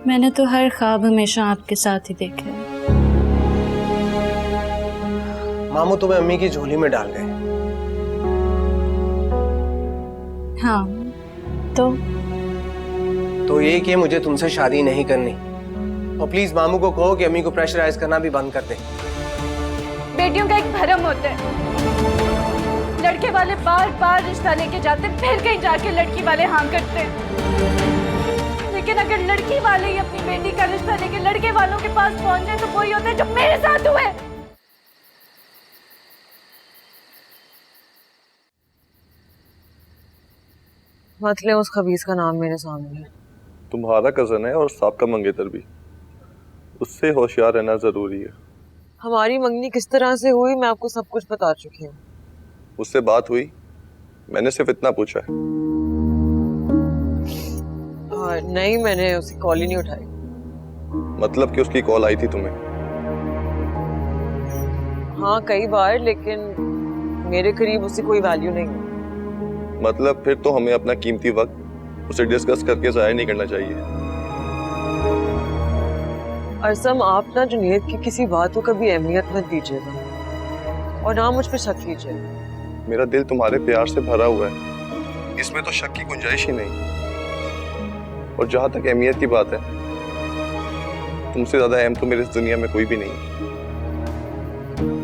मैंने तो हर ख्वाब हमेशा आपके साथ ही देखा है। मामू तुम्हें अम्मी की झोली में डाल गए। हाँ तो ये कि मुझे तुमसे शादी नहीं करनी, और प्लीज मामू को कहो कि अम्मी को प्रेशराइज करना भी बंद कर दे। बेटियों का एक भरम होता है, लड़के वाले बार बार रिश्ता लेके जाते, फिर कहीं जाके लड़की वाले हाँ करते हैं। लेकिन अगर लड़की वाले ही अपनी बेटी का रिश्ता लेके लड़के वालों के पास पहुंचे तो वही होता है जो मेरे साथ हुए। मत ले उस खबीस का नाम मेरे सामने। तुम्हारा कजन है और साहब का मंगेतर भी, उससे होशियार रहना जरूरी है। हमारी मंगनी किस तरह से हुई मैं आपको सब कुछ बता चुकी हूँ। उससे बात हुई? मैंने सिर्फ इतना पूछा है। नहीं, मैंने उसकी कॉल ही नहीं उठाई। मतलब कि उसकी कॉल आई थी तुम्हें? हाँ कई बार, लेकिन मेरे करीब उसकी कोई वैल्यू नहीं है। मतलब फिर तो हमें अपना कीमती वक्त उसे डिस्कस करके जाया नहीं करना चाहिए। अरसम, आप ना जुनैद की किसी बात को कभी अहमियत मत दीजिएगा और ना मुझ पर शक कीजिएगा। मेरा दिल तुम्हारे प्यार से भरा हुआ है, इसमें तो शक की गुंजाइश ही नहीं। और जहां तक अहमियत की बात है, तुमसे ज्यादा अहम तो मेरे इस दुनिया में कोई भी नहीं है।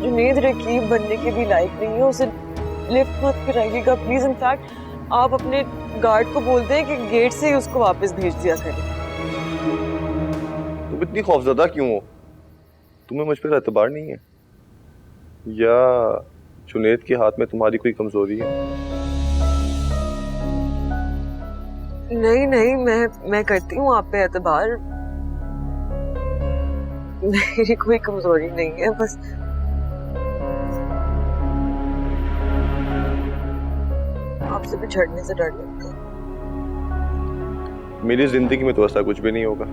जुनैद रकीब बनने के भी लायक नहीं है, उसे लिफ्ट मत कराइएगा प्लीज। इनफैक्ट आप अपने गार्ड को बोलते हैं कि गेट से ही उसको वापस भेज दिया करें। तुम इतनी खौफजदा क्यों हो? तुम्हें मुझ पर एतबार नहीं है, या जुनैद के हाथ में तुम्हारी कोई कमजोरी है? नहीं नहीं, मैं करती हूँ आप पे एतबार। मेरी कोई कमजोरी नहीं है, बस आपसे बिछड़ने से डर लगता है। मेरी जिंदगी में तो ऐसा कुछ भी नहीं होगा।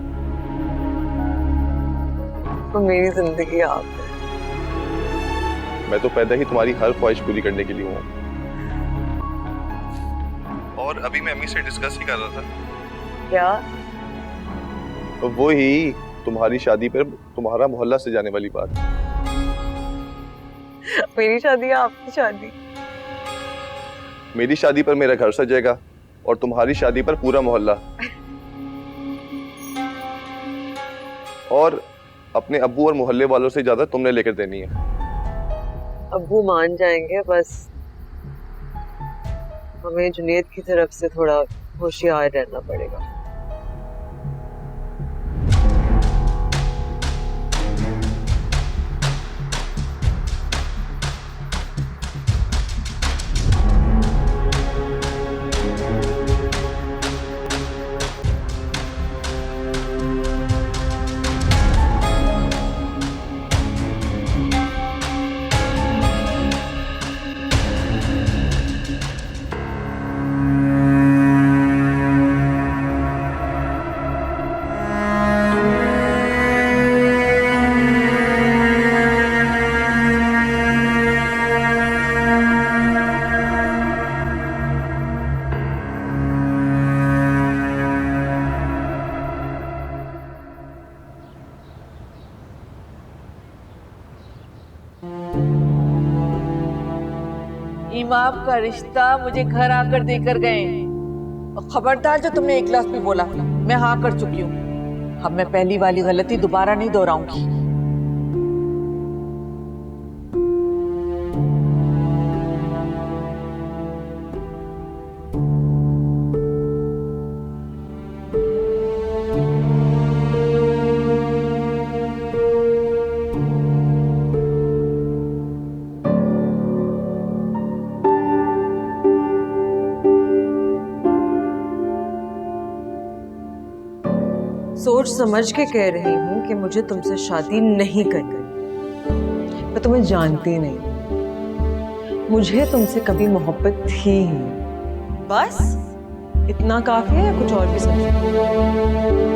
तो मेरी जिंदगी आप है। मैं तो पैदा ही तुम्हारी हर ख्वाहिश पूरी करने के लिए हूँ। और अभी मैं अम्मी से डिस्कस ही कर रहा था। क्या? तो वो ही तुम्हारी शादी पर तुम्हारा मोहल्ला से जाने वाली बात। मेरी शादी है आपकी शादी? मेरी शादी पर मेरा घर सजेगा और तुम्हारी शादी पर पूरा मोहल्ला। और अपने अब्बू और मोहल्ले वालों से ज्यादा तुमने लेकर देनी है। अब्बू मान जाएंगे, बस हमें जुनैद की तरफ से थोड़ा होशियार रहना पड़ेगा। इमाम का रिश्ता मुझे घर आकर देकर गए, और खबरदार जो तुमने एक लफ्ज़ भी बोला, मैं हाँ कर चुकी हूँ। अब मैं पहली वाली गलती दोबारा नहीं दोहराऊंगी। सोच समझ के कह रही हूँ कि मुझे तुमसे शादी नहीं करनी। मैं तुम्हें जानती नहीं, मुझे तुमसे कभी मोहब्बत थी ही नहीं। बस इतना काफी है या कुछ और भी समझो?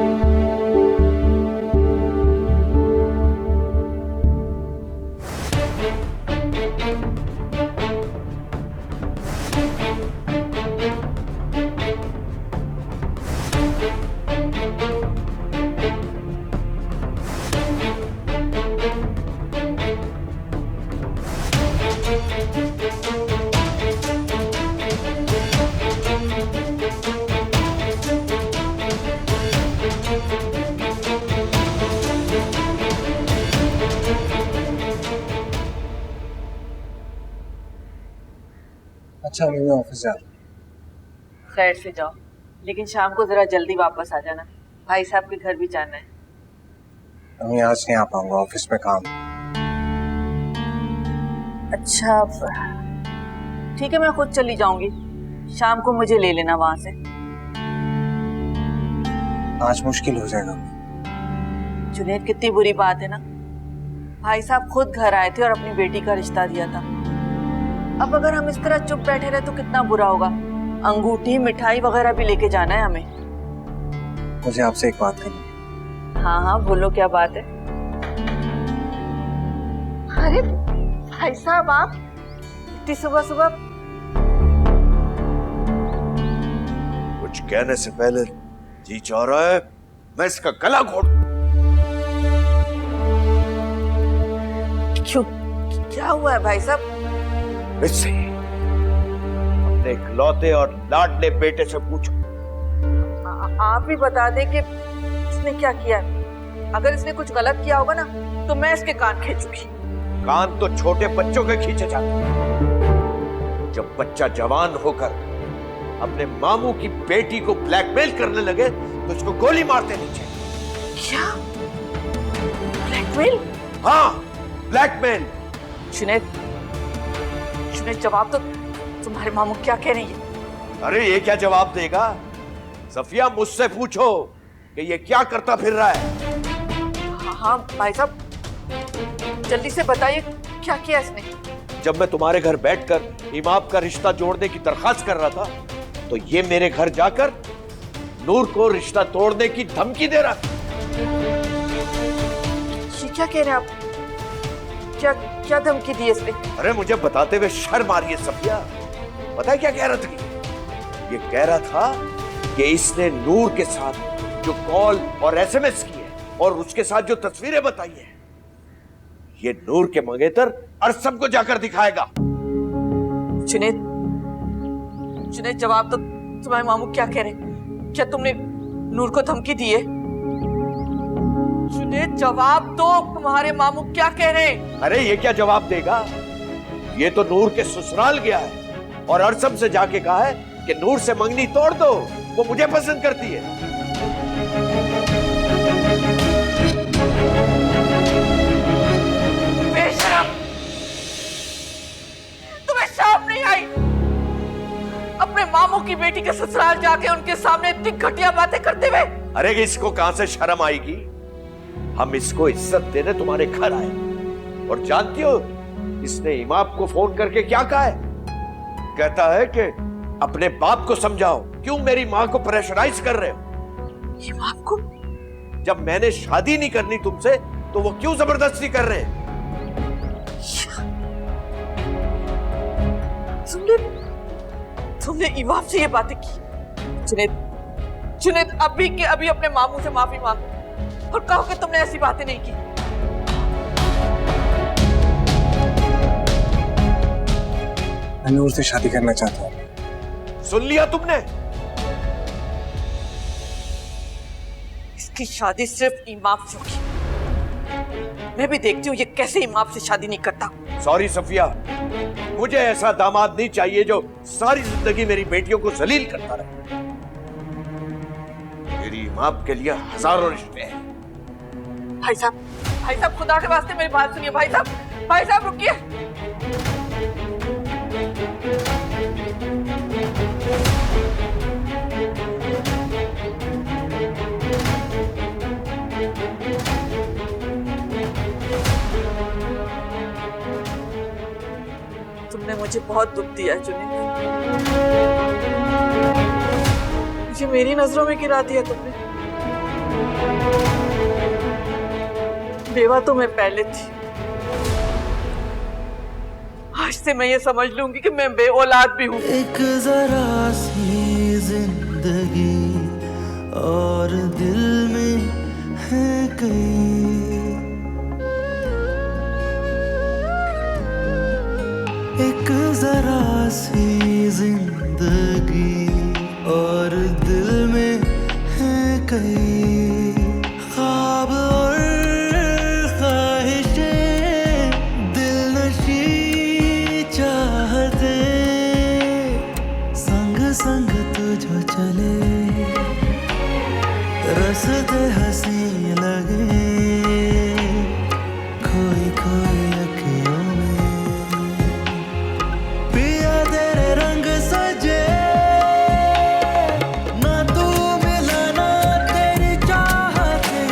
अच्छा अभी मैं ऑफिस जा रहा हूँ। खैर से जाओ, लेकिन शाम को जरा जल्दी वापस आ जाना, भाई साहब के घर भी जाना है। अभी आज नहीं आ पाऊंगा, ऑफिस में काम। अच्छा ठीक है, मैं खुद चली जाऊंगी, शाम को मुझे ले लेना वहां से। आज मुश्किल हो जाएगा। जुनैद, कितनी बुरी बात है ना, भाई साहब खुद घर आए थे और अपनी बेटी का रिश्ता दिया था। अब अगर हम इस तरह चुप बैठे रहे तो कितना बुरा होगा। अंगूठी मिठाई वगैरह भी लेके जाना है हमें। मुझे आपसे एक बात करनी है। हाँ हाँ बोलो, क्या बात है? अरे भाई साहब, आप इतनी सुबह सुबह? कुछ कहने से पहले जी चाह रहा है मैं इसका गला घोट। क्यों, क्या हुआ है भाई साहब? इससे अपने इकलौते और लाडले बेटे से पूछो। आप ही बता दें कि इसने क्या किया है। अगर इसने कुछ गलत किया होगा ना तो मैं इसके कान खींचूंगी। कान तो छोटे बच्चों के खींचे जाते हैं। जब बच्चा जवान होकर अपने मामू की बेटी को ब्लैकमेल करने लगे तो उसको गोली मार देनी चाहिए। क्या ब्लैकमेल? हाँ, ब्लैकमेल। जुनैद, जवाब तो तुम्हारे मामू क्या कह रही है? अरे ये क्या जवाब देगा? सफिया, मुझसे पूछो कि ये क्या करता फिर रहा है। हाँ भाई साहब, जल्दी से बताइए क्या किया इसने? जब मैं तुम्हारे घर बैठकर इमाम का रिश्ता जोड़ने की दरखास्त कर रहा था तो ये मेरे घर जाकर नूर को रिश्ता तोड़ने की धमकी दे रहा था। ये क्या कह रहे हैं आप? क्या धमकी दी इसने? अरे मुझे बताते हुए शर्म आ रही है सफिया। पता है क्या कह रहा था? ये कह रहा था कि इसने नूर के साथ जो कॉल और एसएमएस किए और उसके साथ जो तस्वीरें बताई है, ये नूर के मंगेतर अरसम को जाकर दिखाएगा। जुनैद, जवाब तो तुम्हारे मामू क्या कह रहे हैं? क्या तुमने नूर को धमकी दी है? जुनैद, जवाब दो, तुम्हारे मामू क्या कह रहे हैं? अरे ये क्या जवाब देगा? ये तो नूर के ससुराल गया है और अरसम से जाके कहा है कि नूर से मंगनी तोड़ दो, वो मुझे पसंद करती है। बेशरम, तुम्हें शर्म नहीं आई? अपने मामू की बेटी के ससुराल जाके उनके सामने इतनी घटिया बातें करते हुए? अरे इसको कहां से शर्म आएगी? हम इसको इज्जत देने तुम्हारे घर आए और जानती हो इसने इमाम को फोन करके क्या कहा है? कहता है कि अपने बाप को समझाओ, क्यों मेरी मां को प्रेशराइज कर रहे हो? इमाम को? जब मैंने शादी नहीं करनी तुमसे तो वो क्यों जबरदस्ती कर रहे हैं? तुमने इमाम से ये बातें की? जुनैद, अभी के अभी अपने मामू से माफी मांगो और कहो कि तुमने ऐसी बातें नहीं की। मैं नूर से शादी करना चाहता हूँ। सुन लिया तुमने? इसकी शादी सिर्फ इमाम से होगी। मैं भी देखती हूँ ये कैसे इमाम से शादी नहीं करता। सॉरी सफिया, मुझे ऐसा दामाद नहीं चाहिए जो सारी जिंदगी मेरी बेटियों को जलील करता रहे। मेरी इमाम के लिए हजारों रिश्ते हैं। भाई साहब, खुदा के वास्ते मेरी बात सुनिए। भाई साहब रुकिए। तुमने मुझे बहुत दुख दिया जुनैद, मुझे मेरी नजरों में गिरा दिया तुमने। बेवा तो मैं पहले थी, आज से मैं ये समझ लूंगी कि मैं बे औलाद भी हूँ। एक जरा सी जिंदगी और दिल में है कई, एक जरा सी जिंदगी और दिल में है कई ख्वाब और ख्वाहिशें, दिल नशी चाहते चले, रास्ते हंसी लगे, खोई खोई अखियों में पिया तेरे रंग सजे, ना तू मिला ना तेरी चाहते,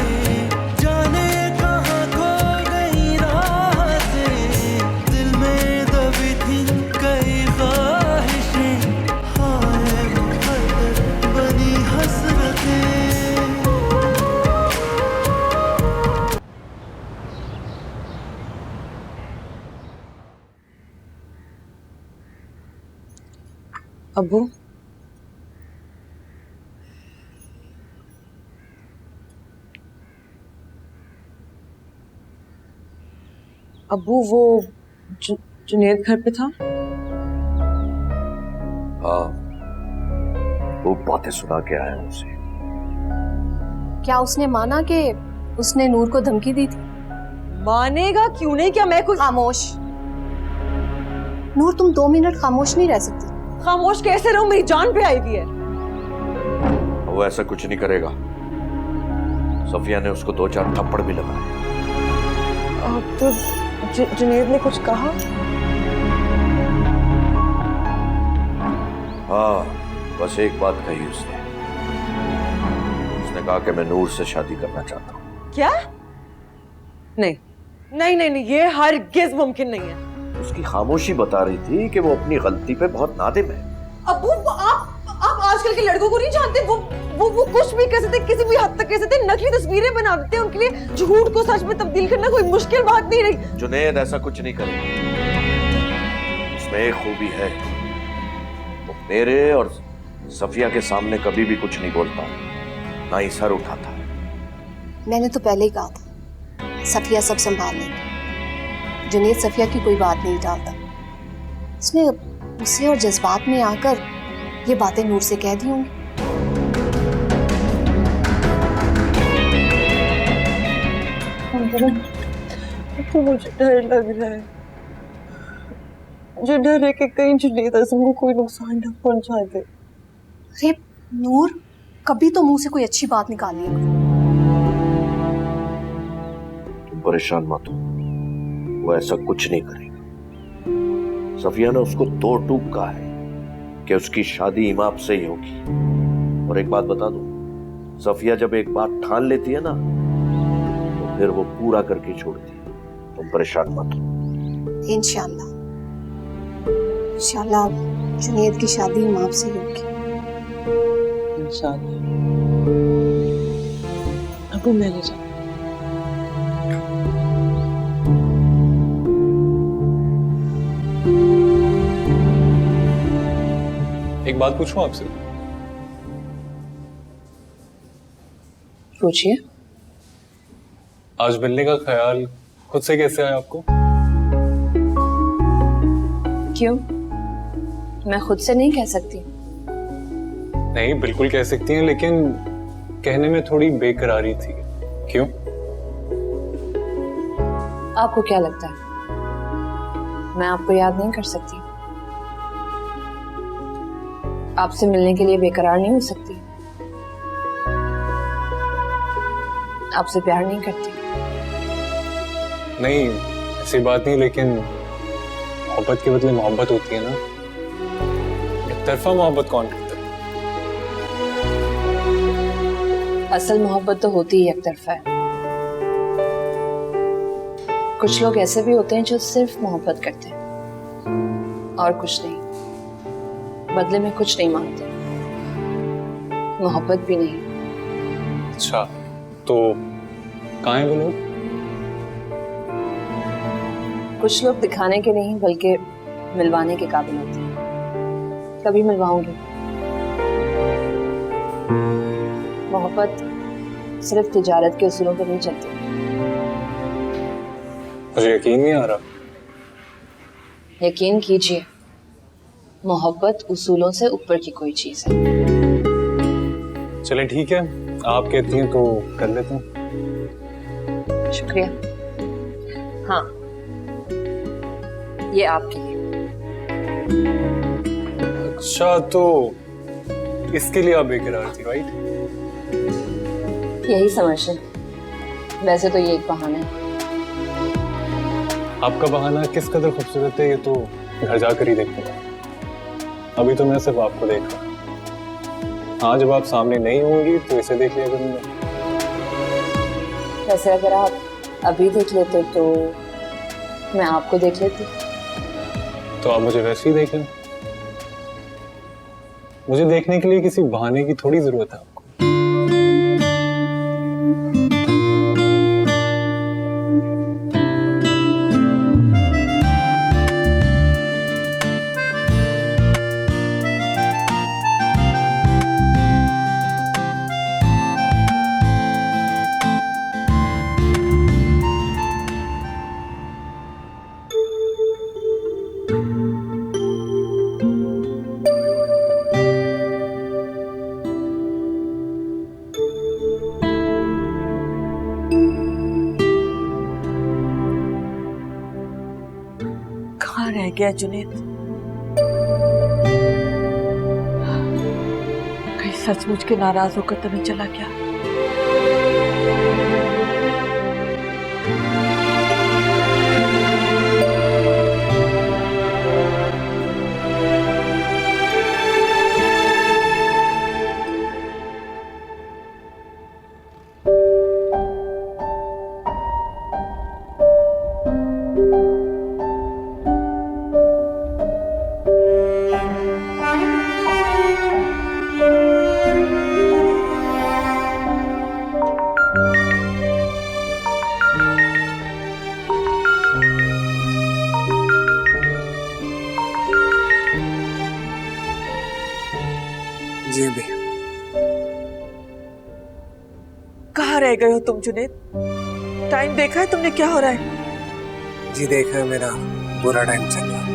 जाने कहाँ खो गई राहते, दिल में दबी थी कई ख्वाहिशें, हाय मुकद्दर बनी हसरतें। अबू, अबू वो जुनैद घर पे था? हाँ, वो बातें सुना के आया हूं उसे। क्या उसने माना कि उसने नूर को धमकी दी थी? मानेगा क्यों नहीं? क्या मैं कुछ खामोश। नूर, तुम 2 मिनट खामोश नहीं रह सकती। खामोश कैसे रहूं? मेरी जान पे आई हुई है। वो ऐसा कुछ नहीं करेगा। सफिया ने उसको 2-4 थप्पड़ भी लगाए। तो जुनैद ने कुछ कहा? हाँ, बस एक बात कही उसने। उसने कहा कि मैं नूर से शादी करना चाहता हूँ। क्या? नहीं नहीं नहीं नहीं, ये हरगिज़ मुमकिन नहीं है। उसकी खामोशी बता रही थी कि वो अपनी गलती पे बहुत नादिम है। अबू, आप आजकल के लड़कों को नहीं जानते। वो कुछ भी कह सकते, किसी भी हद तक कह सकते, नकली तस्वीरें बना देते हैं। उनके लिए झूठ को सच में तब्दील करना कोई मुश्किल बात नहीं रही। जुनैद ऐसा कुछ नहीं करेगा। उसमें एक खूबी है, वो मेरे और सफिया के सामने कभी भी कुछ नहीं बोलता, ना ही सर उठाता। मैंने तो पहले ही कहा था, सफिया सब संभाल लेगी। जुनैद सफिया की कोई बात नहीं टालता। उसने गुस्से और जज्बात में आकर ये बातें नूर से कह दी होंगी। तो मुझे डर लग रहा है। मुझे डर है कि कहीं जुनैद आज़म को कोई नुकसान न पहुंचा दे। अरे नूर, कभी तो मुंह से कोई अच्छी बात निकाल लिया करो। तुम परेशान मत हो, वो ऐसा कुछ नहीं करेगा। सफिया ने उसको 2 टूक कहा है कि उसकी शादी इमाम से ही होगी। और एक बात बता दूं, सफिया जब एक बात ठान लेती है ना, तो फिर वो पूरा करके छोड़ती है। तुम परेशान मत हो। इंशाल्लाह इंशाल्लाह जुनैद की शादी इमाम से ही होगी। इंशाल्लाह। अबू, मैं ले जाऊं? एक बात पूछूं आपसे? पूछिए। आज मिलने का ख्याल खुद से कैसे आया आपको? क्यों? मैं खुद से नहीं कह सकती। नहीं, बिल्कुल कह सकती हैं, लेकिन कहने में थोड़ी बेकरारी थी। क्यों? आपको क्या लगता है मैं आपको याद नहीं कर सकती? आपसे मिलने के लिए बेकरार नहीं हो सकती? आपसे प्यार नहीं करती? नहीं, ऐसी बात नहीं, लेकिन मोहब्बत के बदले मोहब्बत होती है ना। एक तरफा मोहब्बत कौन करता है? असल मोहब्बत तो होती ही एक तरफा है। कुछ लोग ऐसे भी होते हैं जो सिर्फ मोहब्बत करते हैं और कुछ नहीं, बदले में कुछ नहीं मांगते, मोहब्बत भी नहीं। अच्छा, तो कहाँ हैं वो लोग? कुछ लोग दिखाने के नहीं बल्कि मिलवाने के काबिल होते हैं। कभी मिलवाऊंगी। मोहब्बत सिर्फ तिजारत के उसूलों पर नहीं चलती। मुझे यकीन नहीं आ रहा। यकीन कीजिए, मोहब्बत उसूलों से ऊपर की कोई चीज है। चलें ठीक है, आप कहती हैं तो कर लेते हैं। शुक्रिया। हाँ, ये आपके लिए। अच्छा, तो इसके लिए आप बेकरार थी, राइट? यही समझ लें। वैसे तो ये एक बहाना है। आपका बहाना किस कदर खूबसूरत है ये तो घर जाकर ही देखूंगा। अभी तो मैं सिर्फ आपको देख रहा हूँ। हाँ, जब आप सामने नहीं होंगी तो इसे देख लिया करूंगा। वैसे अगर आप अभी देख लेते तो मैं आपको देख लेती। तो आप मुझे वैसे ही देखें। मुझे देखने के लिए किसी बहाने की थोड़ी जरूरत है आपको। कहाँ रह गया जुनैद? कहीं सचमुच के नाराज होकर तो नहीं चला गया? जी भी। कहाँ रह गए हो तुम जुनैद? टाइम देखा है तुमने क्या हो रहा है? जी देखा है, मेरा बुरा टाइम चल रहा है।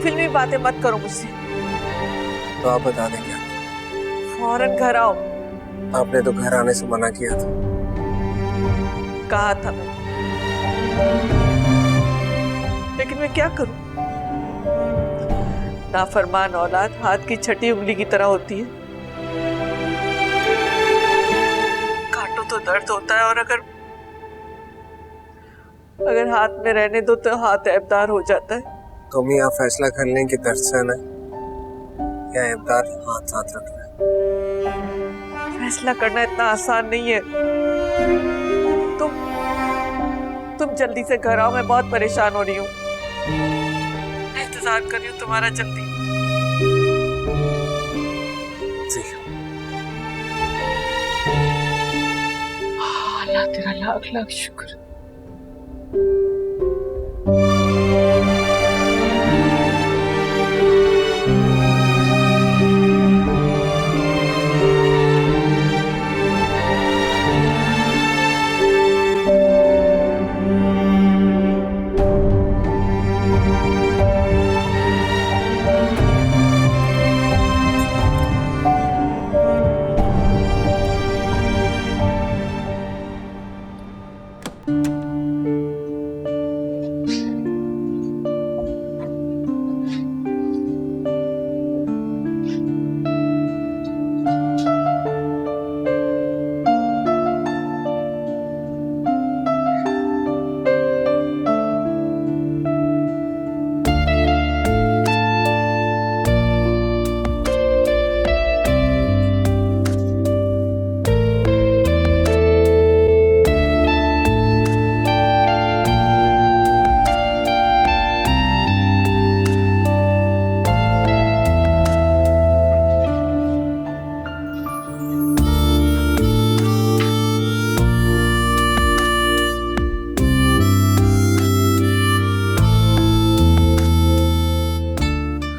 फिल्मी बातें मत करो मुझसे। तो आप बता दें क्या? फौरन घर आओ। आपने तो घर आने से मना किया था। कहा था मैं, लेकिन मैं क्या करूं? नाफरमान औलाद हाथ की छठी उंगली की तरह होती है। काटो तो दर्द होता है, और अगर हाथ में रहने दो तो हाथ ऐबदार हो जाता है। तुम ही आप फैसला कर लें कि दर्द सहना है या ऐबदार हाथ साथ रखना है। फैसला करना इतना आसान नहीं है। तुम जल्दी से घर आओ, मैं बहुत परेशान हो रही हूँ। इंतजार कर रही हूँ तुम्हारा जल्दी। जी। अल्लाह तेरा लाख लाख शुक्र।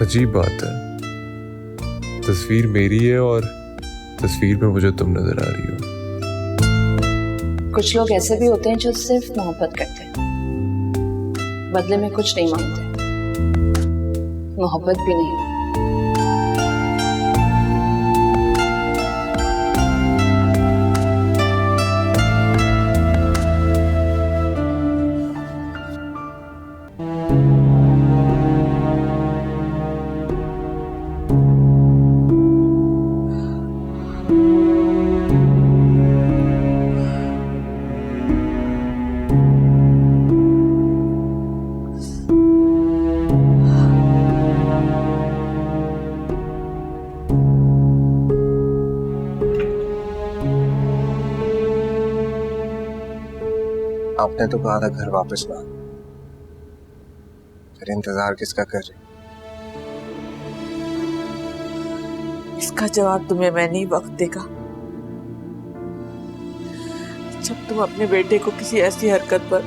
अजीब बात है, तस्वीर मेरी है और तस्वीर में मुझे तुम नजर आ रही हो। कुछ लोग ऐसे भी होते हैं जो सिर्फ मोहब्बत करते हैं, बदले में कुछ नहीं मांगते, मोहब्बत भी नहीं। आपने तो कहा था घर वापस ना, फिर इंतजार किसका कर रहे? इसका जवाब तुम्हें मैं नहीं वक्त देगा। जब तुम अपने बेटे को किसी ऐसी हरकत पर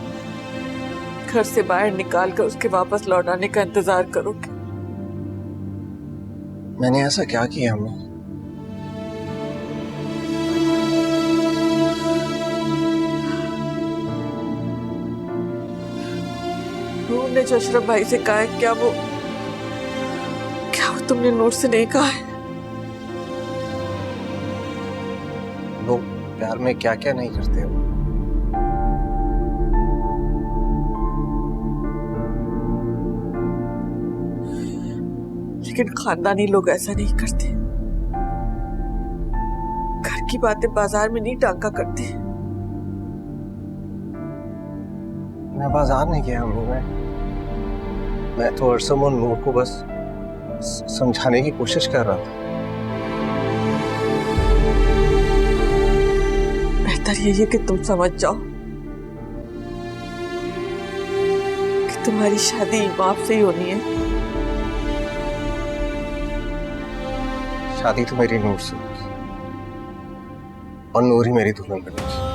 घर से बाहर निकाल कर उसके वापस लौट आने का इंतजार करोगे। मैंने ऐसा क्या किया हमने? नूर ने जो अशरफ भाई से कहा है, क्या वो तुमने नूर से नहीं कहा है? लोग प्यार में क्या क्या नहीं करते हो। लेकिन खानदानी लोग ऐसा नहीं करते। घर की बातें बाजार में नहीं टांका करते। मैं बाजार नहीं गया हूँ। मैं तो अरसम और नूर को बस समझाने की कोशिश कर रहा था। बेहतर यही है कि तुम समझ जाओ कि तुम्हारी शादी बाप से ही होनी है। शादी तो मेरी नूर से और नूर ही मेरी दुल्हन बनेगी।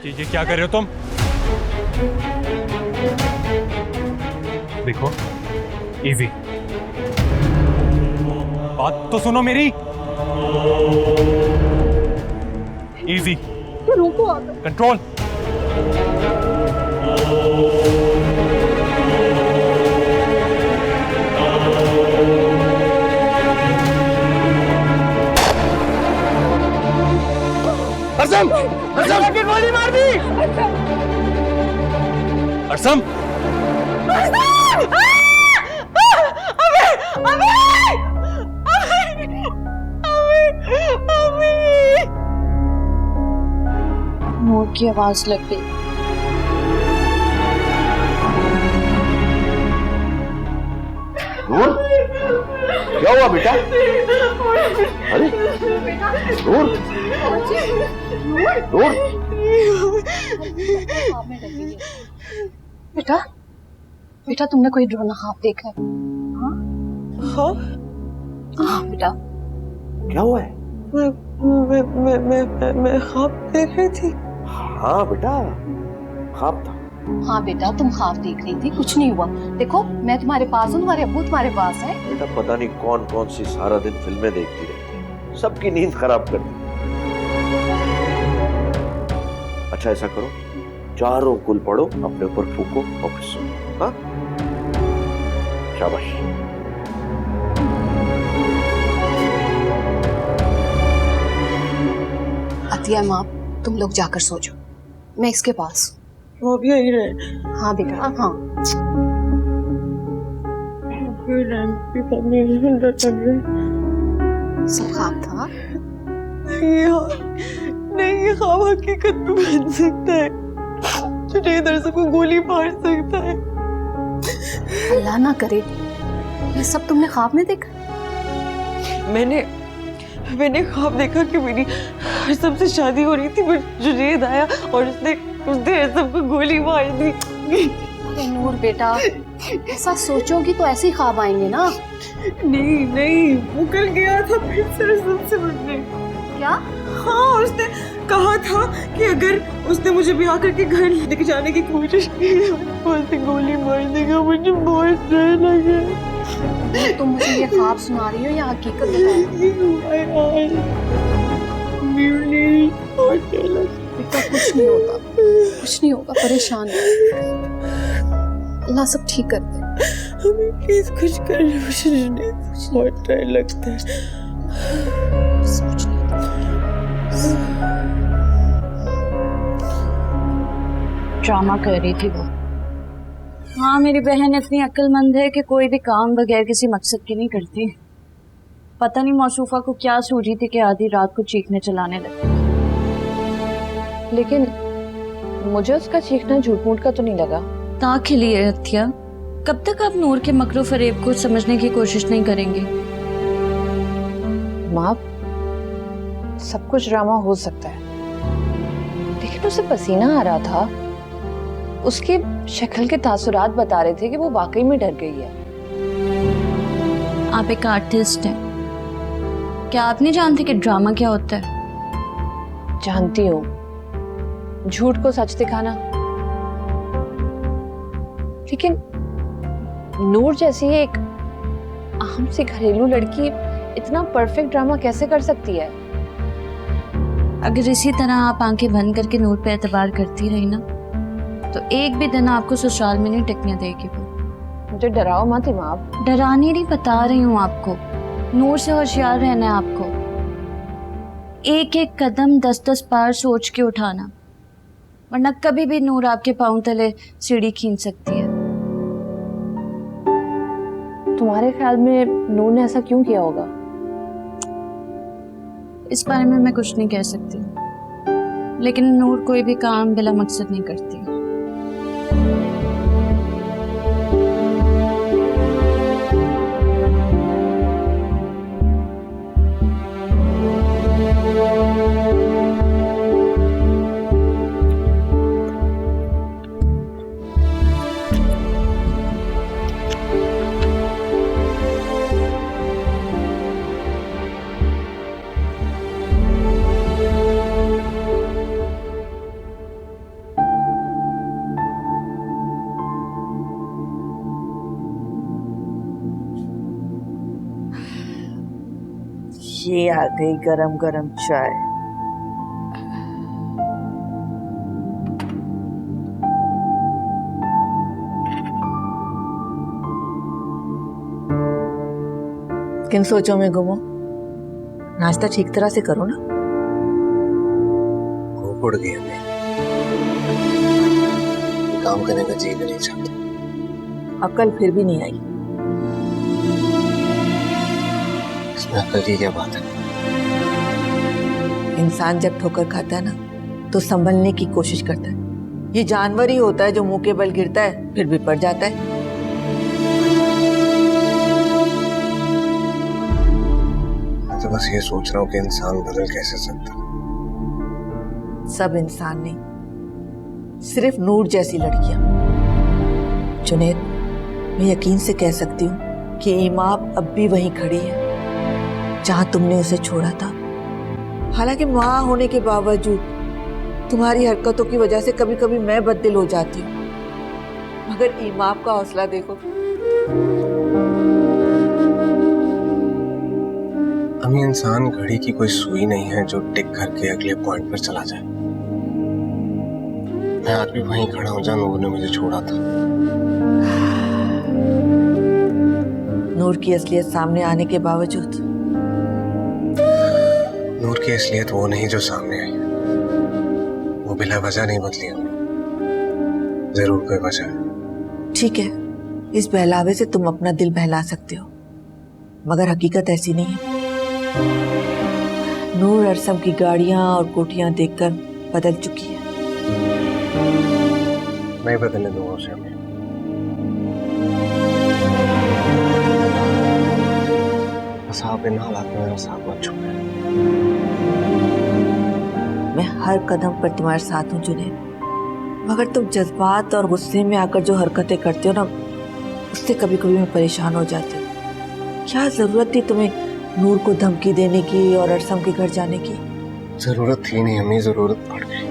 ये क्या कर रहे हो तुम? देखो इजी, बात तो सुनो मेरी। Easy, control. अरसम, अरसम की गोली मार दी। अरसम, नूर की आवाज लग गई। नूर, क्या हुआ बेटा? अरे नूर, नूर, बेटा, बेटा तुमने कोई ड्रोन ख्वाब देखा है? हाँ हाँ हाँ बेटा। क्या हुआ है? मैं ख्वाब देख रही थी। हाँ बेटा, ख्वाब था। हाँ बेटा तुम ख्वाब देख रही थी, कुछ नहीं हुआ। देखो मैं तुम्हारे पास हूँ, तुम्हारे अब्बू तुम्हारे पास है। बेटा पता नहीं कौन कौन सी सारा दिन फिल्में देखती रहती है, सबकी नींद खराब कर दी। अच्छा ऐसा करो, चारों कुल पढ़ो, अपने ऊपर फूको और फिर सो। हाँ शाबाश। अतिया माँ तुम लोग जाकर सो जाओ, मैं इसके पास। वो भी यही रहे। हाँ बेटा हाँ। सब ख्वाब था? नहीं, ये ख्वाब हकीकत में बन सकता है। तुझे इधर से कोई गोली मार सकता है। अल्लाह ना करे, ये सब तुमने ख्वाब में देखा? मैंने ख्वाब देखा कि मेरी हरसम से शादी हो रही थी, पर जुनैद आया और उसने हरसम को गोली मार दी। अरे नूर बेटा, ऐसा सोचोगी तो ऐसे ही ख्वाब आएंगे ना। नहीं, वो कल गया था फिर से हरसम से मिलने। क्या? हाँ, उसने कहा था कि अगर उसने मुझे ब्याह करके घर लेके जाने की कोशिश की उसे गोली मार देगा। मुझे बहुत डर लगा। तुम मुझे ये ख्वाब सुना रही हो या हकीकत बता रही हो? बेटा कुछ नहीं होता, कुछ नहीं होगा, परेशान नहीं। अल्लाह सब ठीक कर दे। हमें प्लीज कुछ कर लो, मुझे बहुत डर लगता है। कुछ नहीं होता। ड्रामा कर रही थी वो। हाँ, मेरी बहन इतनी अक्लमंद है कि कोई भी काम बगैर किसी मकसद की नहीं करती। पता नहीं मौसूफा को क्या सूझी थी कि आधी रात को चीखने चलाने लगी। लेकिन मुझे उसका चीखना झूठ मूठ का तो नहीं लगा। ताक खिली है हत्या। कब तक आप नूर के मकरो फरेब को समझने की कोशिश नहीं करेंगे? माँ, सब कुछ ड्रामा हो सकता है, लेकिन उसे पसीना आ रहा था। उसकी शक्ल के तासुरात बता रहे थे कि वो वाकई में डर गई है। आप एक आर्टिस्ट हैं, क्या आप नहीं जानते कि ड्रामा क्या होता है? जानती हूँ, झूठ को सच दिखाना। लेकिन नूर जैसी एक आम सी घरेलू लड़की इतना परफेक्ट ड्रामा कैसे कर सकती है? अगर इसी तरह आप आंखें बंद करके नूर पे एतबार करती रही ना, तो एक भी दिन आपको ससुराल में नहीं टिकने देगी वो। मुझे डराओ मत इमाम। डराने नहीं, बता रही हूँ आपको। नूर से होशियार रहना है आपको। एक एक कदम 10-10 बार सोच के उठाना, वरना कभी भी नूर आपके पांव तले सीढ़ी खींच सकती है। तुम्हारे ख्याल में नूर ने ऐसा क्यों किया होगा? इस बारे में मैं कुछ नहीं कह सकती, लेकिन नूर कोई भी काम बिला मकसद नहीं करती। ये आ गई गरम गरम चाय। किन सोचों में गुमो? नाश्ता ठीक तरह से करो ना। खूब उड़ गई हमें, काम करने का जी नहीं चाहता। अकल फिर भी नहीं आई। इसमें अकल की क्या बात है? इंसान जब ठोकर खाता है ना, तो संभलने की कोशिश करता है। ये जानवर ही होता है जो मुंह के बल गिरता है फिर भी पड़ जाता है। मैं तो बस ये सोच रहा हूँ कि इंसान बदल कैसे सकता। सब इंसान नहीं, सिर्फ नूर जैसी लड़कियां। जुनैद, मैं यकीन से कह सकती हूँ कि इमाम अब भी वहीं खड़ी है जहां तुमने उसे छोड़ा था। हालांकि माँ होने के बावजूद तुम्हारी हरकतों की वजह से कभी कभी मैं बददिल हो जाती हूँ, मगर इमाम का हौसला देखो। अम्मी, इंसान घड़ी की कोई सुई नहीं है जो टिक करके अगले पॉइंट पर चला जाए। मैं आज भी वहीं खड़ा हूं जहां नूर ने मुझे छोड़ा था। नूर की असलियत सामने आने के बावजूद नूर की असलियत वो नहीं जो सामने आई। वो बिला वजह नहीं बदली हमें, जरूर कोई वजह है। ठीक है, इस बहलावे से तुम अपना दिल बहला सकते हो, मगर हकीकत ऐसी नहीं है। नूर अरसम की गाड़ियां और कोठियां देखकर बदल चुकी है। मैं बदलने दूंगा उसे। हमें बस आप इन हालात में मेरा साथ मत छोड़ें। मैं हर कदम पर तुम्हारे साथ हूँ जुनैद, मगर तुम जज्बात और गुस्से में आकर जो हरकतें करते हो ना, उससे कभी कभी मैं परेशान हो जाती हूँ। क्या जरूरत थी तुम्हें नूर को धमकी देने की और अरसम के घर जाने की? जरूरत थी नहीं अम्मी, जरूरत पड़ गई।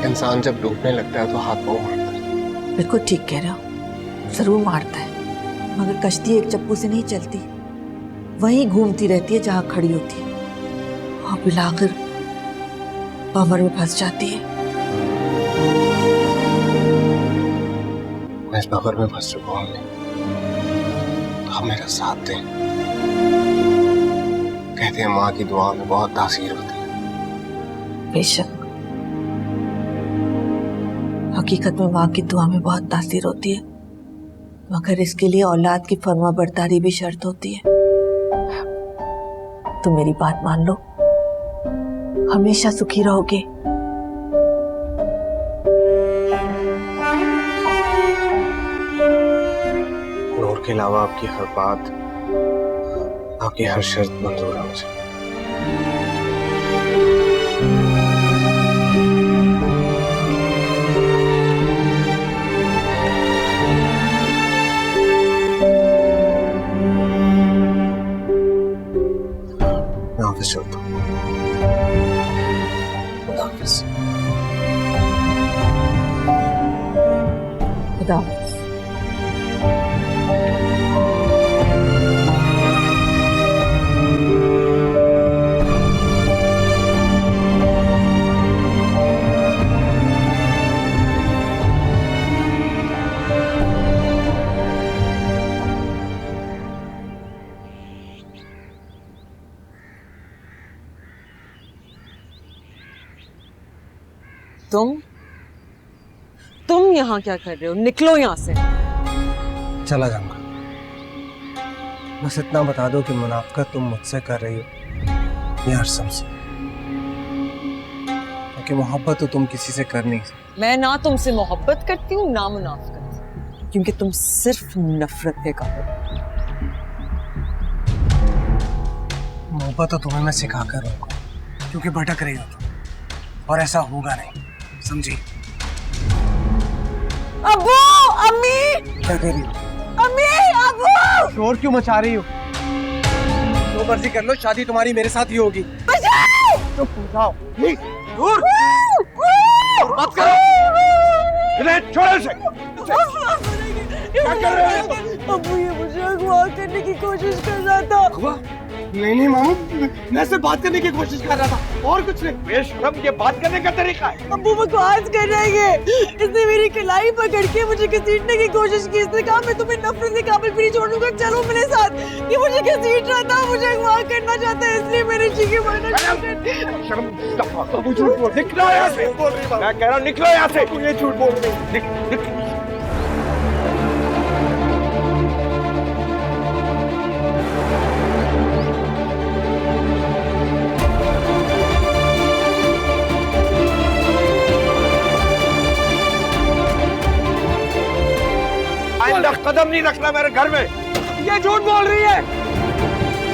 इंसान जब डूबने लगता है तो हाथ पाँव मारता है। बिल्कुल ठीक कह रहे हो, जरूर मारता है, मगर कश्ती एक चप्पू से नहीं चलती, वहीं घूमती रहती है जहां खड़ी होती है और बिलाकर भंवर में फंस जाती है। मैं इस भंवर में फंस चुका हूँ, तो आप मेरा साथ दें। कहते हैं माँ की दुआ में बहुत तासीर होती है। बेशक, हकीकत में माँ की दुआ में बहुत तासीर होती है, मगर इसके लिए औलाद की फर्मा बरदारी भी शर्त होती है। तुम मेरी बात मान लो, हमेशा सुखी रहोगे। नूर के अलावा आपकी हर बात, आपकी हर शर्त मंजूर है मुझे। मैं ऑफिस चलता हूँ। खुदा हाफिज। खुदा हाफिज। तुम यहाँ क्या कर रहे हो? निकलो यहाँ से। चला जाऊंगा, बस इतना बता दो कि मुनाफिकत तुम मुझसे कर रही हो या हरसम से, क्योंकि मोहब्बत तो तुम किसी से कर नहीं सकती। मैं ना तुमसे मोहब्बत करती हूँ ना मुनाफिकत, क्योंकि तुम सिर्फ नफरत के काबिल। मोहब्बत तो तुम्हें मैं सिखा कर रहूंगा, क्योंकि भटक रही हो तुम, और ऐसा होगा नहीं, समझी? अब्बू, अम्मी, क्या कह रही हो? अम्मी, अब्बू, शोर क्यों मचा रही हो? जो मर्जी कर लो, शादी तुम्हारी मेरे साथ ही होगी। तो पूछाओ, दूर, मत करो, इन्हें छोड़ो इसे। क्या कर रहे हो? अब्बू ये मुझे अगवा करने की कोशिश कर रहा था। अगवा? नहीं मामू, मैं सिर्फ बात करने की कोशिश कर रहा था और कुछ नहीं। बेशरम, ये बात करने का तरीका है। अब्बू बकवास कर रहे हैं। इसने मेरी कलाई पकड़ के मुझे घसीटने की कोशिश की। इसने कहा मैं तुम्हें नफरत के काबिल भी नहीं छोड़ूंगा, चलो मेरे साथ। ये मुझे घसीट रहा था, मुझे अगवा करना चाहता है, इसलिए मेरी चीखें मारना चाहता है। शर्म, अबू झूठ बोल, निकलो यहाँ से। मैं कह रहा हूँ निकलो यहाँ से। ये झूठ बोल रही। कदम नहीं रखना मेरे घर में। ये झूठ बोल रही है,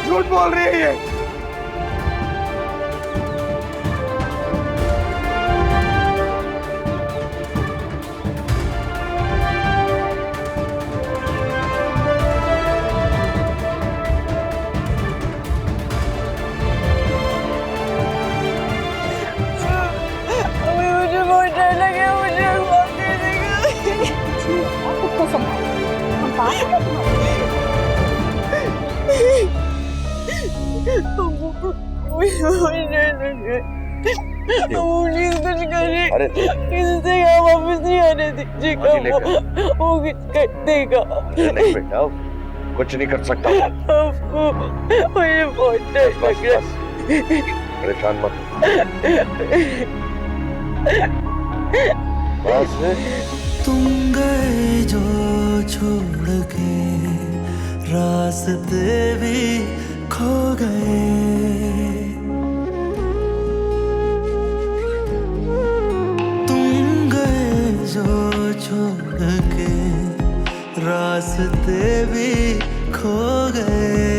झूठ बोल रही है ये। मुझे बहुत डर लगे, मुझे अगवा करने का। अरे इससे यहाँ वापस नहीं आने दीजिएगा, वो कुछ कर देगा। नहीं बेटा, कुछ नहीं कर सकता। मुझे बहुत डर लग रहा है। परेशान मत। बस तुम गए जो छोड़ के, रास्ते भी खो गए। तुम गए जो छोड़ के, रास्ते भी खो गए।